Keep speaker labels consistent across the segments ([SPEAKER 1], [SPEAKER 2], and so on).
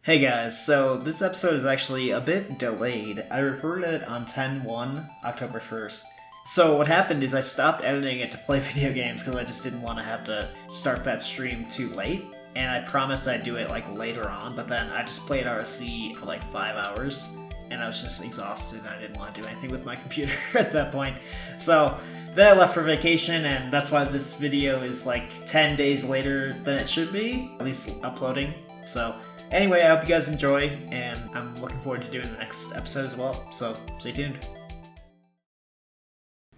[SPEAKER 1] Hey guys, so this episode is actually a bit delayed. I recorded it on 10/1, October 1st. So what happened is I stopped editing it to play video games because I just didn't want to have to start that stream too late. And I promised I'd do it like later on, but then I just played RSC for like 5 hours. And I was just exhausted and I didn't want to do anything with my computer at that point. So then I left for vacation, and that's why this video is like 10 days later than it should be, at least uploading. So anyway, I hope you guys enjoy, and I'm looking forward to doing the next episode as well, so stay tuned.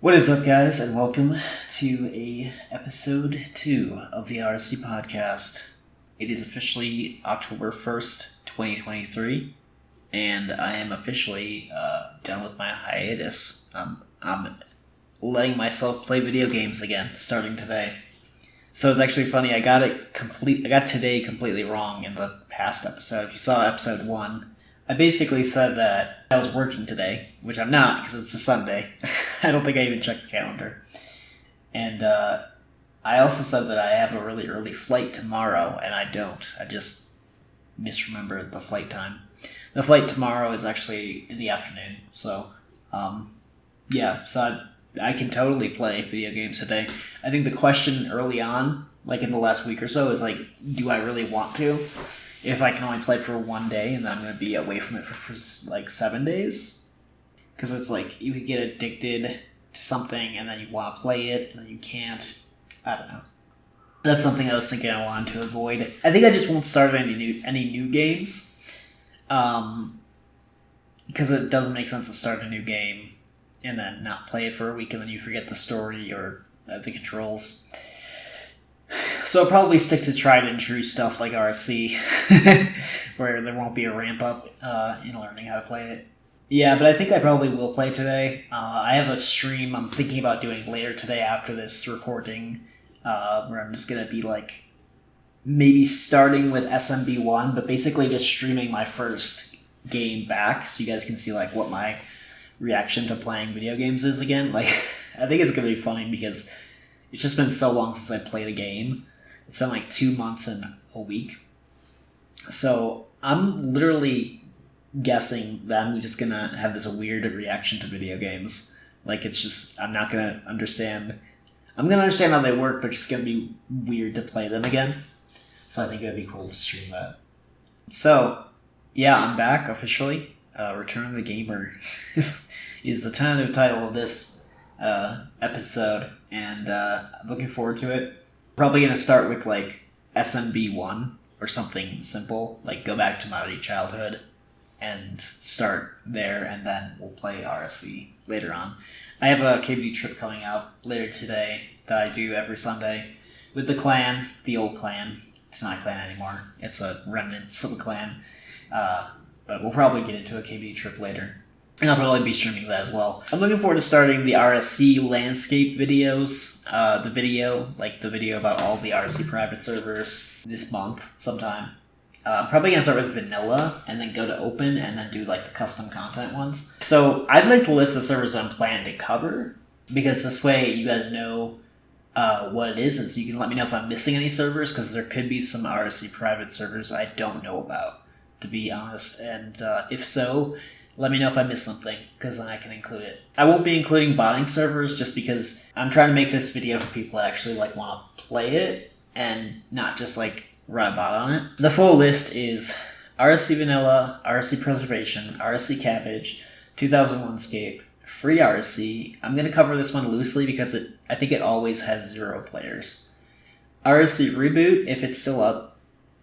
[SPEAKER 1] What is up, guys, and welcome to episode 2 of the RSC podcast. It is officially October 1st, 2023, and I am officially done with my hiatus. I'm letting myself play video games again, starting today. So it's actually funny, I got today completely wrong in the past episode. If you saw episode 1, I basically said that I was working today, which I'm not because it's a Sunday. I don't think I even checked the calendar. And I also said that I have a really early flight tomorrow, and I don't. I just misremembered the flight time. The flight tomorrow is actually in the afternoon, so so I can totally play video games today. I think the question early on, like in the last week or so, is like, do I really want to? If I can only play for one day and then I'm going to be away from it for like 7 days? Because it's like, you could get addicted to something and then you want to play it and then you can't. I don't know. That's something I was thinking I wanted to avoid. I think I just won't start any new games. Because it doesn't make sense to start a new game and then not play it for a week and then you forget the story or the controls. So I'll probably stick to tried and true stuff like RSC, where there won't be a ramp up in learning how to play it. Yeah, but I think I probably will play today. I have a stream I'm thinking about doing later today after this recording, where I'm just going to be like, maybe starting with SMB1, but basically just streaming my first game back so you guys can see like what my reaction to playing video games is again. Like, I think it's going to be funny because it's just been so long since I played a game. It's been like 2 months and a week. So I'm literally guessing that I'm just going to have this weird reaction to video games. Like, it's just, I'm not going to understand. I'm going to understand how they work, but it's just going to be weird to play them again. So I think it would be cool to stream that. So, yeah, I'm back officially. Return of the Gamer is the tentative title of this episode, and I'm looking forward to it. Probably going to start with like SMB1 or something simple, like go back to my early childhood and start there, and then we'll play RSC later on. I have a KBD trip coming out later today that I do every Sunday with the clan, the old clan. It's not a clan anymore. It's a remnant of a clan. But we'll probably get into a KBD trip later. And I'll probably be streaming that as well. I'm looking forward to starting the RSC Landscape videos. The video about all the RSC private servers this month sometime. Probably going to start with Vanilla and then go to Open and then do like the custom content ones. So I'd like to list the servers I'm planning to cover, because this way you guys know what it is, and so you can let me know if I'm missing any servers, because there could be some RSC private servers I don't know about, to be honest, and if so, let me know if I missed something, because then I can include it. I won't be including botting servers just because I'm trying to make this video for people that actually like want to play it and not just like run a bot on it. The full list is RSC Vanilla, RSC Preservation, RSC Cabbage, 2000 Runescape, Free RSC. I'm going to cover this one loosely because I think it always has 0 players. RSC Reboot, if it's still up.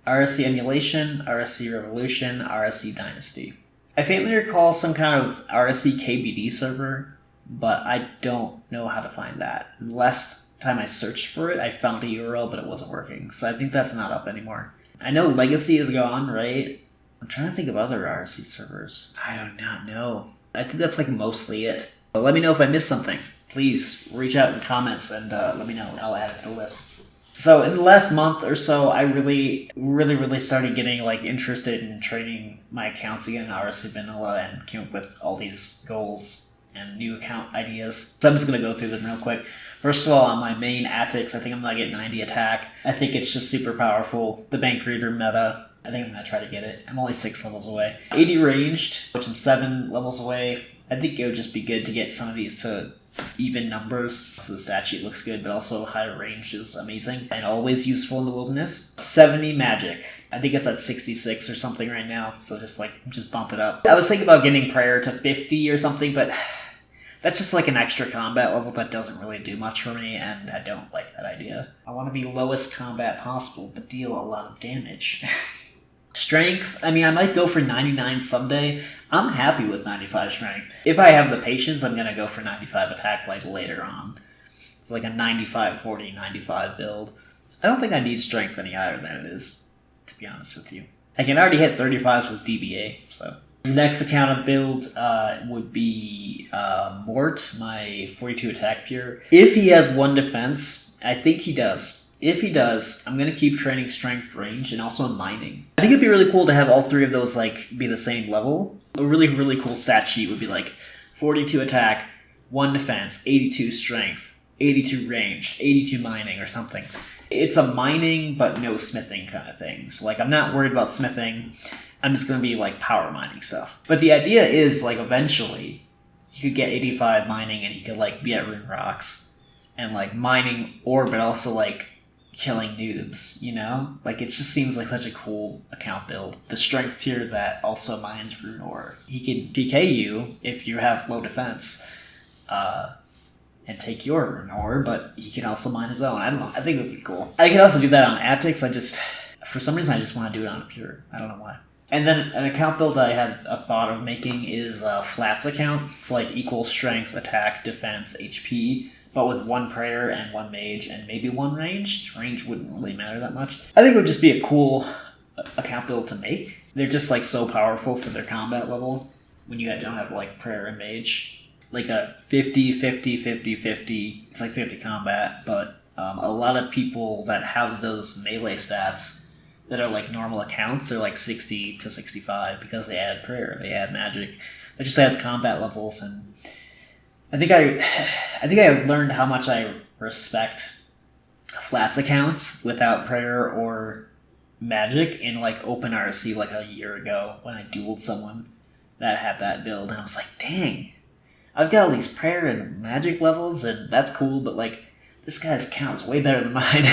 [SPEAKER 1] RSC Emulation, RSC Revolution, RSC Dynasty. I faintly recall some kind of RSC KBD server, but I don't know how to find that. The last time I searched for it, I found a URL, but it wasn't working, so I think that's not up anymore. I know Legacy is gone, right? I'm trying to think of other RSC servers. I do not know. I think that's like mostly it. But let me know if I missed something. Please reach out in the comments and let me know. I'll add it to the list. So in the last month or so, I really started getting like interested in training my accounts again in RSC Vanilla and came up with all these goals and new account ideas. So I'm just going to go through them real quick. First of all, on my main Attics, I think I'm going to get 90 attack. I think it's just super powerful. The bank reader meta I think I'm going to try to get it. I'm only 6 levels away. 80 ranged, which I'm 7 levels away. I think it would just be good to get some of these to even numbers, so the stat sheet looks good, but also higher range is amazing and always useful in the wilderness. 70 magic. I think it's at 66 or something right now, so just bump it up. I was thinking about getting prayer to 50 or something, but that's just like an extra combat level that doesn't really do much for me, and I don't like that idea. I want to be lowest combat possible, but deal a lot of damage. Strength, I mean, I might go for 99 someday. I'm happy with 95 strength. If I have the patience, I'm going to go for 95 attack like later on. It's like a 95, 40, 95 build. I don't think I need strength any higher than it is, to be honest with you. I can already hit 35s with DBA, so. The next account I build would be Mort, my 42 attack pure. If he has 1 defense, I think he does. If he does, I'm going to keep training strength, range, and also mining. I think it'd be really cool to have all 3 of those like be the same level. A really, really cool stat sheet would be like 42 attack, 1 defense, 82 strength, 82 range, 82 mining or something. It's a mining but no smithing kind of thing. So like I'm not worried about smithing. I'm just going to be like power mining stuff. But the idea is like eventually he could get 85 mining and he could like be at Rune Rocks and like mining ore but also like killing noobs, you know? Like, it just seems like such a cool account build. The strength tier that also mines rune ore. He can PK you if you have low defense, and take your rune ore, but he can also mine his own. I don't know. I think it would be cool. I can also do that on Attics. For some reason, I just want to do it on a pure. I don't know why. And then an account build I had a thought of making is a Flats account. It's like equal strength, attack, defense, HP, but with 1 prayer and 1 mage and maybe 1 range. Range wouldn't really matter that much. I think it would just be a cool account build to make. They're just like so powerful for their combat level when you don't have like prayer and mage. Like a 50, 50, 50, 50. It's like 50 combat, but a lot of people that have those melee stats that are like normal accounts are like 60 to 65 because they add prayer, they add magic. It just adds combat levels, and I think I learned how much I respect Flats accounts without prayer or magic in like open RSC like a year ago when I dueled someone that had that build, and I was like, dang, I've got all these prayer and magic levels and that's cool, but like this guy's account is way better than mine.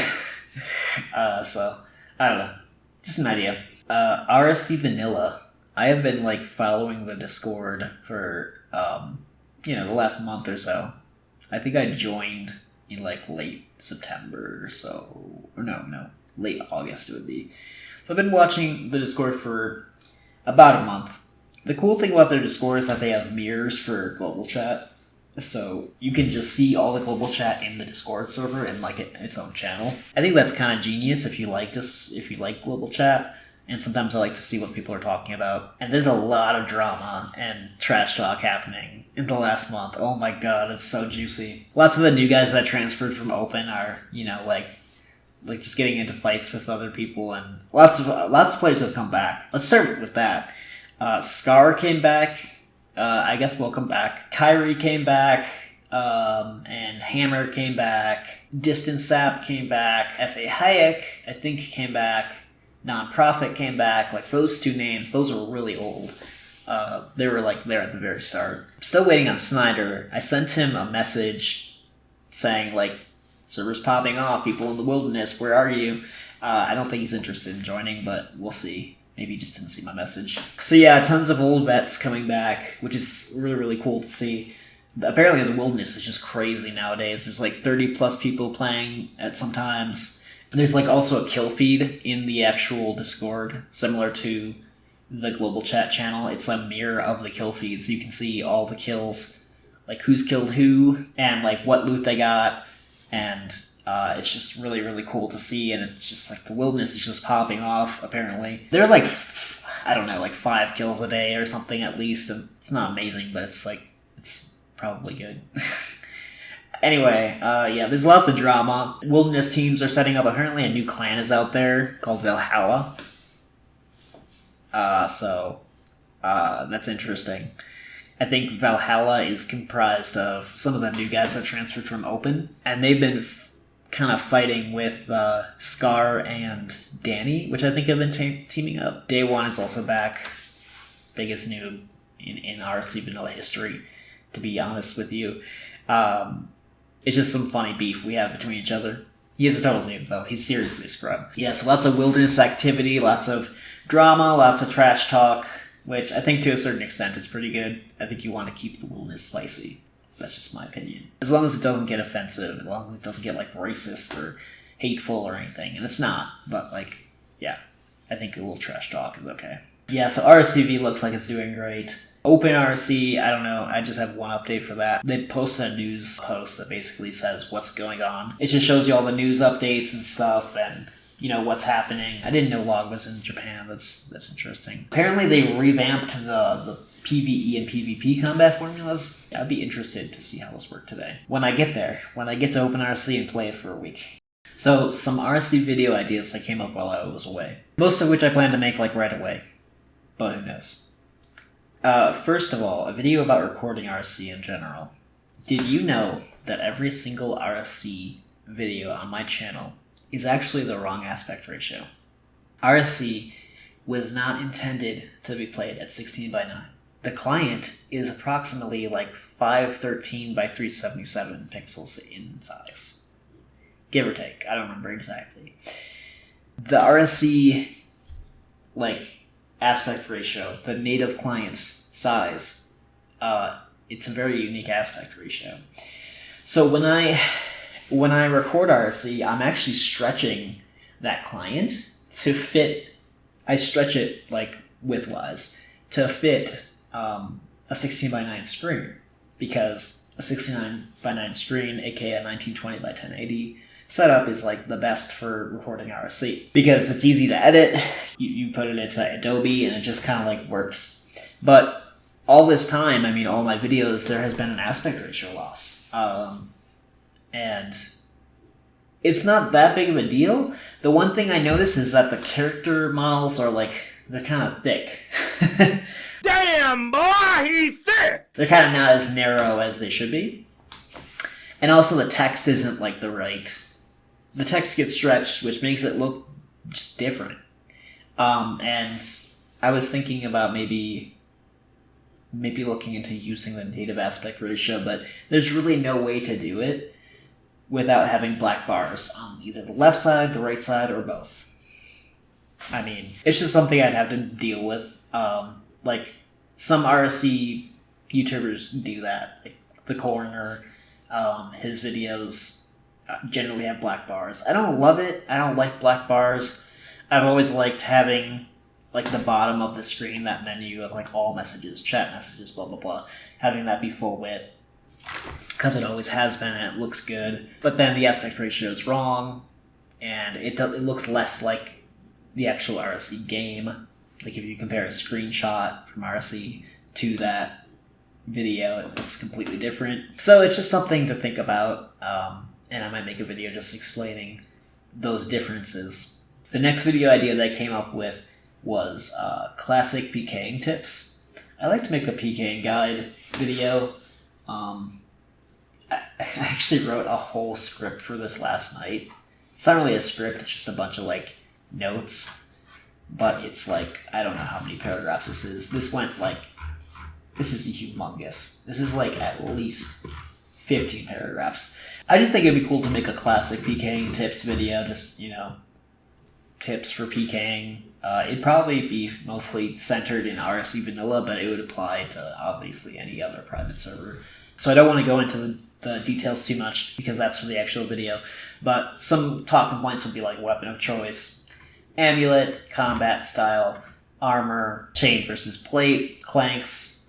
[SPEAKER 1] So I don't know. Just an idea. RSC Vanilla. I have been like following the Discord for the last month or so. I think I joined in like late September or so. Or no, late August it would be. So I've been watching the Discord for about a month. The cool thing about their Discord is that they have mirrors for global chat. So you can just see all the global chat in the Discord server in like its own channel. I think that's kind of genius if you like global chat. And sometimes I like to see what people are talking about. And there's a lot of drama and trash talk happening in the last month. Oh my god, it's so juicy. Lots of the new guys that transferred from Open are, like just getting into fights with other people, and lots of players have come back. Let's start with that. Scar came back. I guess welcome back. Kyrie came back. And Hammer came back. Distant Sap came back. F.A. Hayek, I think, came back. Nonprofit came back. Like, those 2 names, those were really old. They were like there at the very start. I'm still waiting on Snyder. I sent him a message saying like, server's popping off, people in the wilderness, where are you? I don't think he's interested in joining, but we'll see. Maybe he just didn't see my message. So yeah, tons of old vets coming back, which is really, really cool to see. Apparently the wilderness is just crazy nowadays. There's like 30 plus people playing at some times. And there's like also a kill feed in the actual Discord, similar to the global chat channel. It's a mirror of the kill feed, so you can see all the kills, like who's killed who, and like what loot they got, and it's just really, really cool to see, and it's just like the wilderness is just popping off, apparently. They're like, I don't know, like 5 kills a day or something at least, and it's not amazing, but it's probably good. Anyway, yeah, there's lots of drama. Wilderness teams are setting up. Apparently a new clan is out there called Valhalla. So that's interesting. I think Valhalla is comprised of some of the new guys that transferred from Open, and they've been kind of fighting with Scar and Danny, which I think have been teaming up. Day One is also back. Biggest noob in RSC Vanilla history, to be honest with you. It's just some funny beef we have between each other. He is a total noob, though. He's seriously a scrub. Yeah, so lots of wilderness activity, lots of drama, lots of trash talk, which I think to a certain extent is pretty good. I think you want to keep the wilderness spicy. That's just my opinion. As long as it doesn't get offensive, as long as it doesn't get, like, racist or hateful or anything. And it's not, but, like, yeah. I think a little trash talk is okay. Yeah, so RSCV looks like it's doing great. Open RSC, I don't know, I just have one update for that. They posted a news post that basically says what's going on. It just shows you all the news updates and stuff and, you know, what's happening. I didn't know Log was in Japan, that's interesting. Apparently they revamped the PvE and PvP combat formulas. I'd be interested to see how those work today. When I get there, when I get to open RSC and play it for a week. So, some RSC video ideas that came up while I was away. Most of which I plan to make, like, right away. But who knows? First of all, a video about recording RSC in general. Did you know that every single RSC video on my channel is actually the wrong aspect ratio? RSC was not intended to be played at 16:9. The client is approximately like 513 by 377 pixels in size. Give or take. I don't remember exactly. The RSC, like, aspect ratio, the native client's size, it's a very unique aspect ratio. So when I record RSC, I'm actually stretching that client to fit. I stretch it, like, widthwise to fit a 16:9 screen, because a 16:9 screen, aka 1920 by 1080 setup, is like the best for recording RSC because it's easy to edit. You put it into Adobe and it just kind of like works. But all this time, I mean, all my videos, there has been an aspect ratio loss, and it's not that big of a deal. The one thing I notice is that the character models are like, they're kind of thick.
[SPEAKER 2] Damn, boy, he's thick!
[SPEAKER 1] They're kind of not as narrow as they should be. And also the text isn't like the text gets stretched, which makes it look just different. And I was thinking about maybe looking into using the native aspect ratio, but there's really no way to do it without having black bars on either the left side, the right side, or both. I mean, it's just something I'd have to deal with. Like, some RSC YouTubers do that. Like, The Coroner, his videos generally have black bars. I don't love it. I don't like black bars. I've always liked having, like, the bottom of the screen, that menu of, like, all messages, chat messages, blah, blah, blah, having that be full width, because it always has been and it looks good. But then the aspect ratio is wrong, and it looks less like the actual RSC game. Like, if you compare a screenshot from RSC to that video, it looks completely different. So it's just something to think about, and I might make a video just explaining those differences. The next video idea that I came up with was classic PKing tips. I like to make a PKing guide video. I actually wrote a whole script for this last night. It's not really a script, it's just a bunch of, like, notes. But it's like, I don't know how many paragraphs this is. This is humongous. This is like at least 15 paragraphs. I just think it'd be cool to make a classic PKing tips video, just, you know, tips for PKing. It'd probably be mostly centered in RSC Vanilla, but it would apply to obviously any other private server. So I don't want to go into the details too much because that's for the actual video. But some talking points would be like weapon of choice, amulet, combat style, armor, chain versus plate, clanks,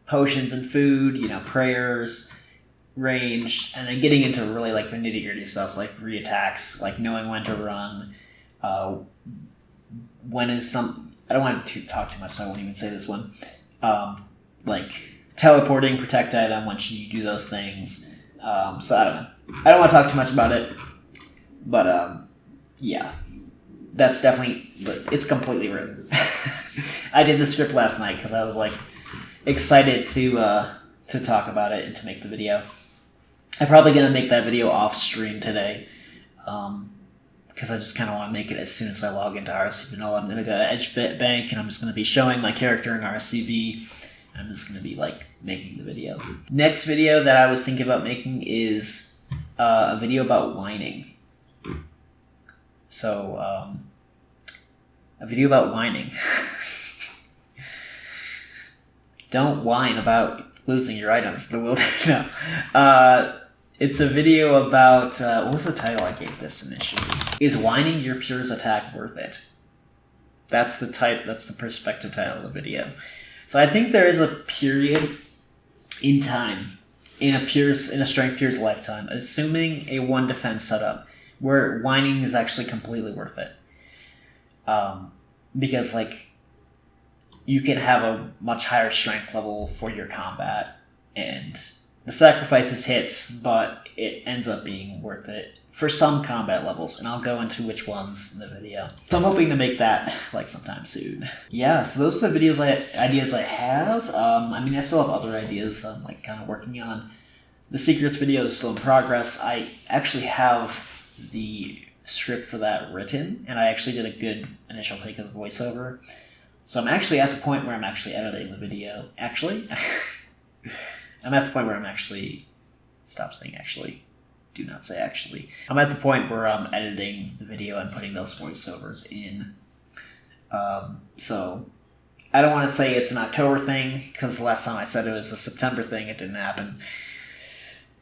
[SPEAKER 1] potions and food, you know, prayers, ranged, and then getting into really like the nitty gritty stuff like re-attacks, like knowing when to run, when is some, I don't want to talk too much, so I won't even say this one, like teleporting, protect item, when should you do those things, so I don't know. I don't want to talk too much about it, but yeah. That's definitely, it's completely written. I did the script last night because I was like excited to talk about it and to make the video. I'm probably gonna make that video off stream today because I just kind of want to make it as soon as I log into RSC Vanilla. I'm going to go to Edge Fit Bank, and I'm just going to be showing my character in RSCV. I'm just going to be like making the video. Next video that I was thinking about making is a video about whining. So, a video about whining. Don't whine about losing your items in the wilderness. No. It's a video about, what was the title I gave this initially? Is whining your Pure's attack worth it? That's the perspective title of the video. So I think there is a period in time, in a Strength Pure's lifetime, assuming a 1 defense setup, where whining is actually completely worth it. Because, like, you can have a much higher strength level for your combat, and the sacrifices hits, but it ends up being worth it for some combat levels, and I'll go into which ones in the video. So I'm hoping to make that like sometime soon. Yeah, so those are the ideas I have. I mean, I still have other ideas that I'm like kind of working on. The secrets video is still in progress. I actually have the script for that written, and I actually did a good initial take of the voiceover. So I'm actually at the point where I'm actually editing the video. Actually? I'm at the point where I'm actually... Stop saying actually. Do not say actually. I'm at the point where I'm editing the video and putting those voiceovers in. So I don't want to say it's an October thing, because the last time I said it was a September thing, it didn't happen.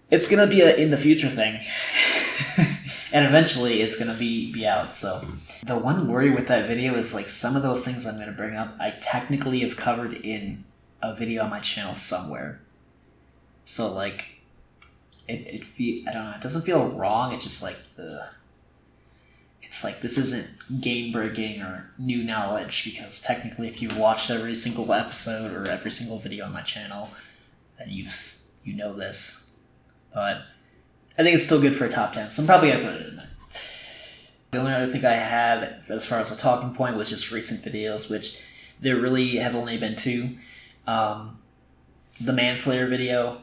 [SPEAKER 1] It's going to be a in the future thing. And eventually it's going to be out, so... The one worry with that video is, like, some of those things I'm going to bring up, I technically have covered in a video on my channel somewhere. So, like, I don't know, it doesn't feel wrong, it's just like, it's like, this isn't game-breaking or new knowledge, because technically if you've watched every single episode or every single video on my channel, then you know this. But I think it's still good for a top 10, so I'm probably going to put it in there. The only other thing I had as far as a talking point was just recent videos, which there really have only been 2. The Manslayer video.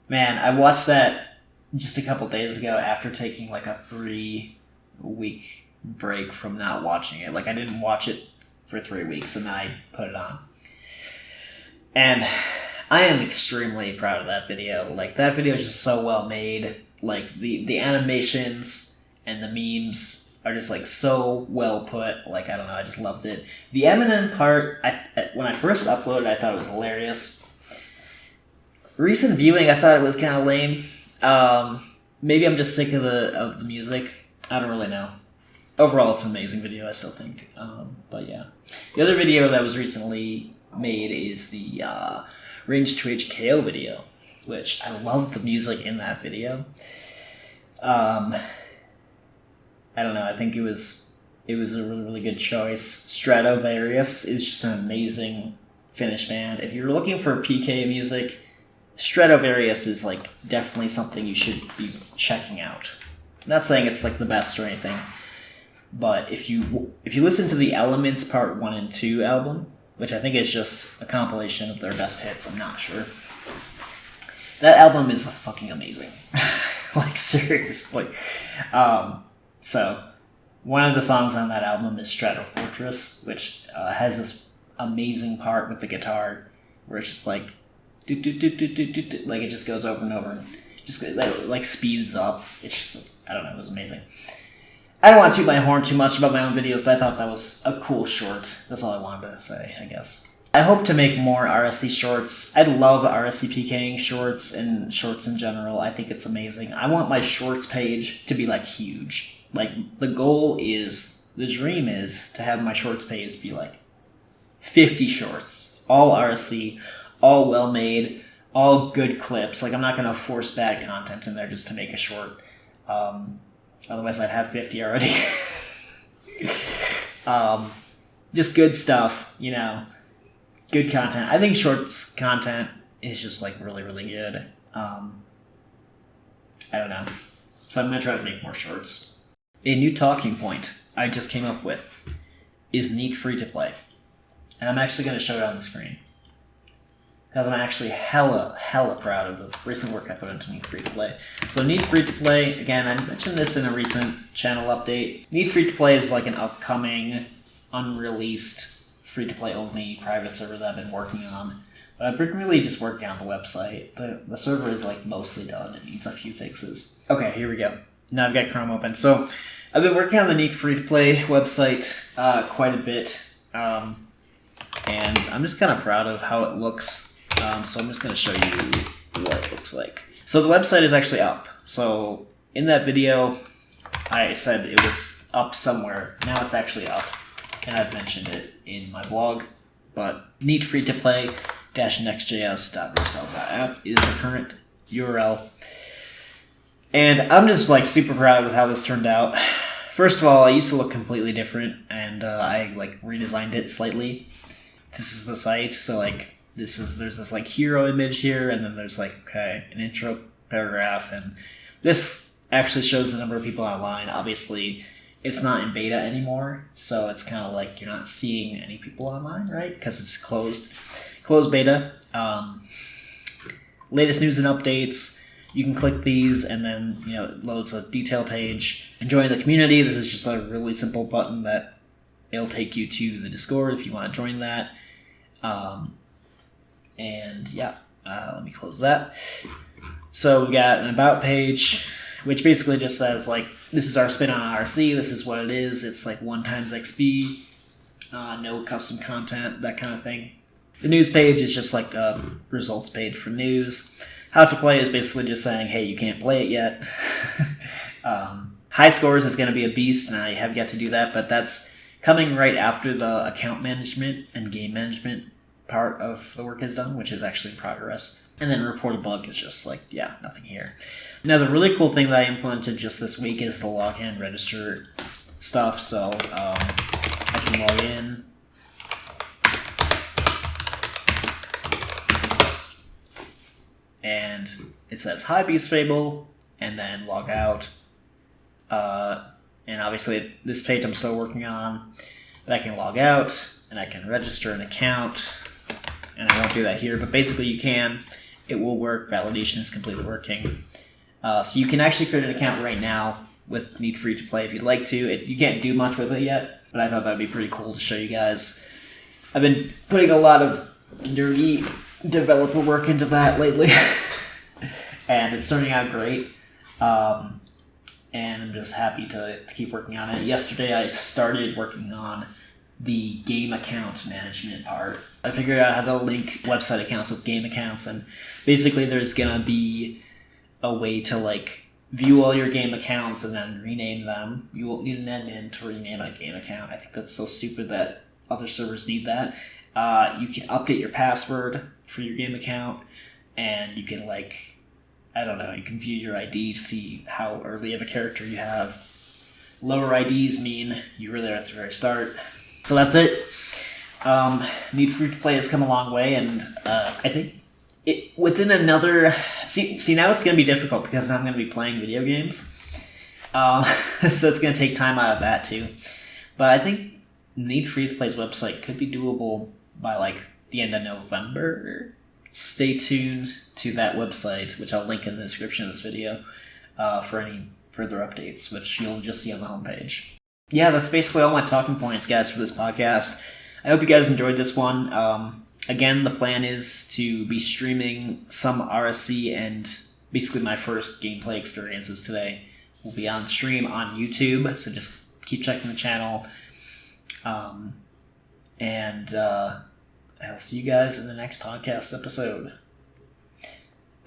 [SPEAKER 1] Man, I watched that just a couple days ago after taking like a 3-week break from not watching it. Like, I didn't watch it for 3 weeks, and then I put it on. And I am extremely proud of that video. Like, that video is just so well made. Like, the animations and the memes are just, like, so well put. Like, I don't know, I just loved it. The Eminem part, when I first uploaded, I thought it was hilarious. Recent viewing, I thought it was kind of lame. Maybe I'm just sick of the music. I don't really know. Overall, it's an amazing video, I still think. But yeah. The other video that was recently made is the Range 2H KO video, which I love the music in that video. I don't know, I think it was a really, really good choice. Stratovarius is just an amazing Finnish band. If you're looking for PK music, Stratovarius is like definitely something you should be checking out. I'm not saying it's like the best or anything, but if you listen to the Elements Part 1 and 2 album, which I think is just a compilation of their best hits, I'm not sure. That album is fucking amazing. Like, seriously. So, one of the songs on that album is Strato Fortress, which has this amazing part with the guitar, where it's just like, like, it just goes over and over, and just like speeds up. It's just, I don't know, it was amazing. I don't want to toot my horn too much about my own videos, but I thought that was a cool short. That's all I wanted to say, I guess. I hope to make more RSC shorts. I love RSC PKing shorts and shorts in general. I think it's amazing. I want my shorts page to be, like, huge. Like, the dream is to have my shorts page be, like, 50 shorts. All RSC, all well-made, all good clips. Like, I'm not going to force bad content in there just to make a short. Otherwise, I'd have 50 already. Just good stuff, you know. Good content. I think shorts content is just, like, really, really good. I don't know. So I'm going to try to make more shorts. A new talking point I just came up with is Neat Free to Play. And I'm actually going to show it on the screen. because I'm actually hella proud of the recent work I put into Need Free to Play. So Need Free to Play, again, I mentioned this in a recent channel update. Need Free to Play is like an upcoming, unreleased, free-to-play only private server that I've been working on. But I've been really just working on the website. The server is like mostly done. It needs a few fixes. Okay, here we go. Now I've got Chrome open. So I've been working on the Need Free to Play website quite a bit. And I'm just kind of proud of how it looks. So I'm just going to show you what it looks like. So the website is actually up. So in that video, I said it was up somewhere. Now it's actually up. And I've mentioned it in my blog. But needfreetoplay-nextjs.vercel.app is the current URL. And I'm just like super proud with how this turned out. First of all, I used to look completely different, and I like redesigned it slightly. This is the site, so like there's this like hero image here, and then there's like an intro paragraph, and this actually shows the number of people online. Obviously, it's not in beta anymore, so it's kind of like you're not seeing any people online, right? Because it's closed beta. Latest news and updates. You can click these, and then it loads a detail page. And join the community. This is just a really simple button that it'll take you to the Discord if you want to join that. Let me close that. So we got an about page, which basically just says like, this is our spin on RSC. This is what it is. It's like 1 times XP, no custom content, that kind of thing. The news page is just like a results page for news. How to play is basically just saying, hey, you can't play it yet. High scores is going to be a beast, and I have yet to do that, but that's coming right after the account management and game management part of the work is done, which is actually in progress. And then report a bug is just like, nothing here. Now, the really cool thing that I implemented just this week is the login and register stuff. So I can log in. And it says, hi, Beast Fable, and then log out. And obviously, this page I'm still working on. But I can log out, and I can register an account. And I won't do that here, but basically you can. It will work. Validation is completely working. So you can actually create an account right now with Need Free to Play if you'd like to. You can't do much with it yet, but I thought that would be pretty cool to show you guys. I've been putting a lot of nerdy developer work into that lately, and it's turning out great. And I'm just happy to keep working on it. Yesterday I started working on the game account management part. I figured out how to link website accounts with game accounts, and basically there's gonna be a way to like view all your game accounts and then rename them. You won't need an admin to rename a game account. I think that's so stupid that other servers need that. You can update your password for your game account, and you can you can view your ID to see how early of a character you have. Lower IDs mean you were there at the very start. So that's it. Need Free to Play has come a long way, and I think within another... See, now it's going to be difficult because I'm going to be playing video games. So it's going to take time out of that too. But I think Need Free to Play's website could be doable by like the end of November. Stay tuned to that website, which I'll link in the description of this video, for any further updates, which you'll just see on the homepage. Yeah, that's basically all my talking points, guys, for this podcast. I hope you guys enjoyed this one. Again, the plan is to be streaming some RSC, and basically my first gameplay experiences today will be on stream on YouTube, so just keep checking the channel. I'll see you guys in the next podcast episode.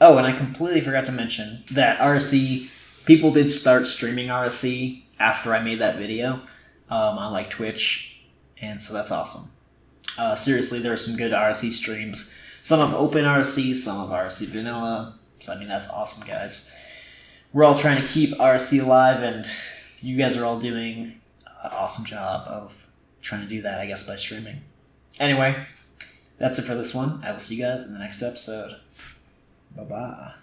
[SPEAKER 1] Oh, and I completely forgot to mention that RSC, people did start streaming RSC after I made that video on like Twitch, and so that's awesome. Seriously, there are some good RSC streams. Some of Open RSC, some of RSC Vanilla. So, I mean, that's awesome, guys. We're all trying to keep RSC alive, and you guys are all doing an awesome job of trying to do that, I guess, by streaming. Anyway, that's it for this one. I will see you guys in the next episode. Bye-bye.